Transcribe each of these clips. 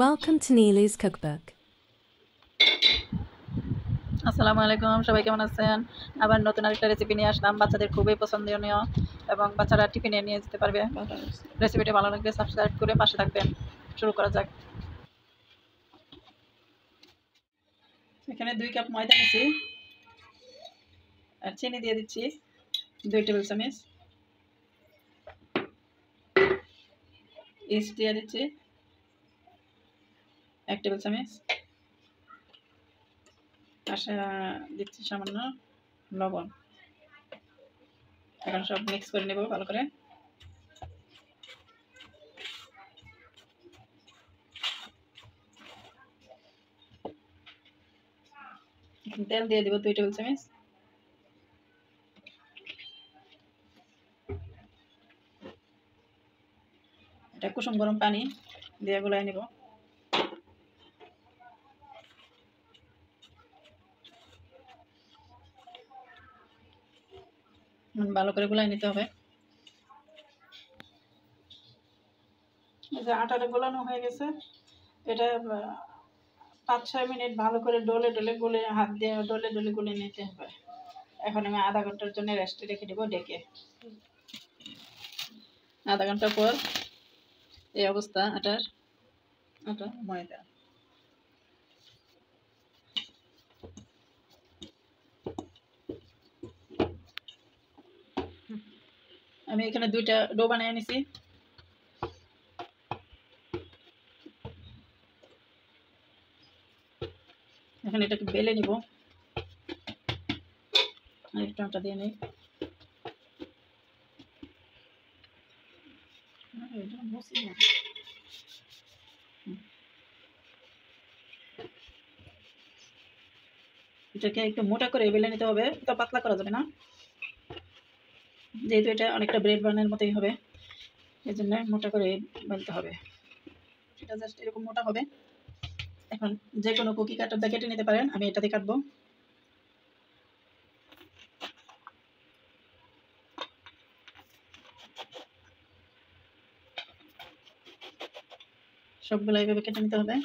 Welcome to Nilu's Cookbook. আসসালামু আলাইকুম, সবাই কেমন আছেন? আবার নতুন আরেকটা রেসিপি নিয়ে আসলাম, বাচ্চাদের খুবই পছন্দনীয় এবং বাচ্চারা টিফিনে নিয়ে যেতে পারবে। রেসিপিটা ভালো লাগলে সাবস্ক্রাইব করে পাশে থাকবেন। শুরু করা যাক। এখানে 2 কাপ ময়দা নিয়েছি আর চিনি দিয়ে দিচ্ছি 2 টেবিল চামচ, ইস্ট দিয়ে দিচ্ছি 1 টেবিল চামচ, আর দিচ্ছি সামান্য লবণ। এখন সব মিক্স করে নেব ভালো করে। তেল দিয়ে দেব 2 টেবিল চামচ। এটা কুসুম গরম পানি দিয়ে গোলায় নেব। ভালো করে গোলায় নিতে হবে। এই যে আটাটা গোলানো হয়ে গেছে, এটা 5-6 মিনিট ভালো করে ডলে ডলে গুলে, হাত দিয়ে ডলে ডলে গুলে নিতে হবে। এখন আমি আধা ঘন্টার জন্য রেস্টে রেখে দেবো ডেকে। আধা ঘন্টা পর এই অবস্থা আটা ময়দা। আমি এখানে 2টা ডো বানিয়ে নিছি। এখন এটাকে বেলে নিব। একটু আটা দিয়ে নিই। এটাকে একটু মোটা করে বেলে নিতে হবে, তো পাতলা করা যাবে না, যেহেতু এটা অনেকটা ব্রেড বানানোর মতোই হবে, এই জন্য মোটা করে বেলতে হবে। এটা জাস্ট এরকম মোটা হবে। এখন যে কোনো কুকি কাটার দিয়ে কেটে নিতে পারেন, আমি এটাতে কাটবো। সবগুলো এইভাবে কেটে নিতে হবে।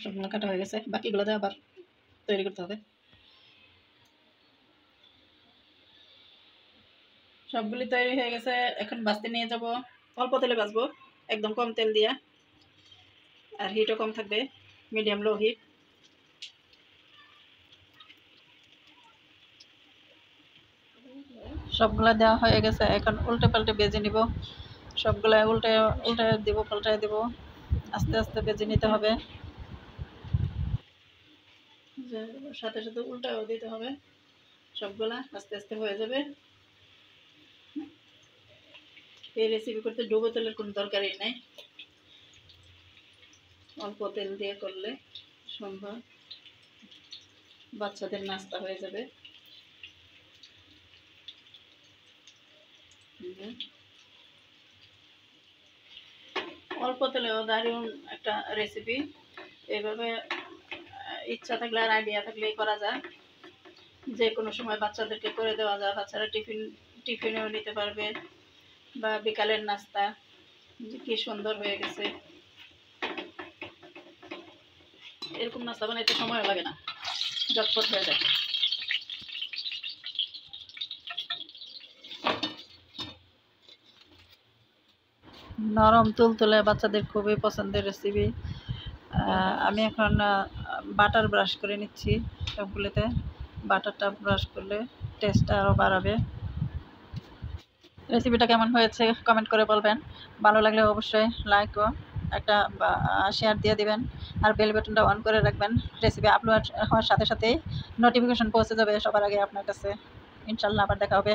সবগুলো কাটা হয়ে গেছে, বাকিগুলো দিয়ে আবার তৈরি করতে হবে। সবগুলি তৈরি হয়ে গেছে, এখন ভাজতে নিয়ে যাব। অল্প তেলে ভাজবো, একদম কম তেল দিয়া, আর হিটও কম থাকবে, মিডিয়াম লো হিট। সবগুলা দেওয়া হয়ে গেছে, এখন উল্টে পাল্টে ভেজে নিব। সবগুলা উল্টে উল্টে দেবো, পাল্টায় দেবো, আস্তে আস্তে ভেজে নিতে হবে। সাথে সাথে উল্টাও দিতে হবে, সবগুলা আস্তে আস্তে হয়ে যাবে। এই রেসিপি করতে ডুবো তেলের কোনো দরকারই নাই, অল্প তেল দিয়ে করলে সম্ভব, বাচ্চাদের নাস্তা হয়ে যাবে। অল্প তেলেও দারুণ একটা রেসিপি। এইভাবে ইচ্ছা থাকলে আর আইডিয়া থাকলেই করা যায়, যে কোনো সময় বাচ্চাদেরকে করে দেওয়া যায়। বাচ্চারা টিফিনেও নিতে পারবে, বা বিকালের নাস্তা। কি সুন্দর হয়ে গেছে, এরকম নাস্তা বানাইতে সময় লাগে না, ঝটপট হয়ে যায়। নরম তুলতুলে বাচ্চাদের খুবই পছন্দের রেসিপি। আমি এখন বাটার ব্রাশ করে নিচ্ছি সবগুলোতে। বাটারটা ব্রাশ করলে টেস্টটা আরও বাড়াবে। রেসিপিটা কেমন হয়েছে কমেন্ট করে বলবেন। ভালো লাগলে অবশ্যই লাইক ও একটা শেয়ার দিয়ে দিবেন, আর বেল বাটনটা অন করে রাখবেন। রেসিপি আপলোড হওয়ার সাথে সাথেই নোটিফিকেশন পৌঁছে যাবে সবার আগে আপনার কাছে। ইনশাল্লাহ আবার দেখা হবে।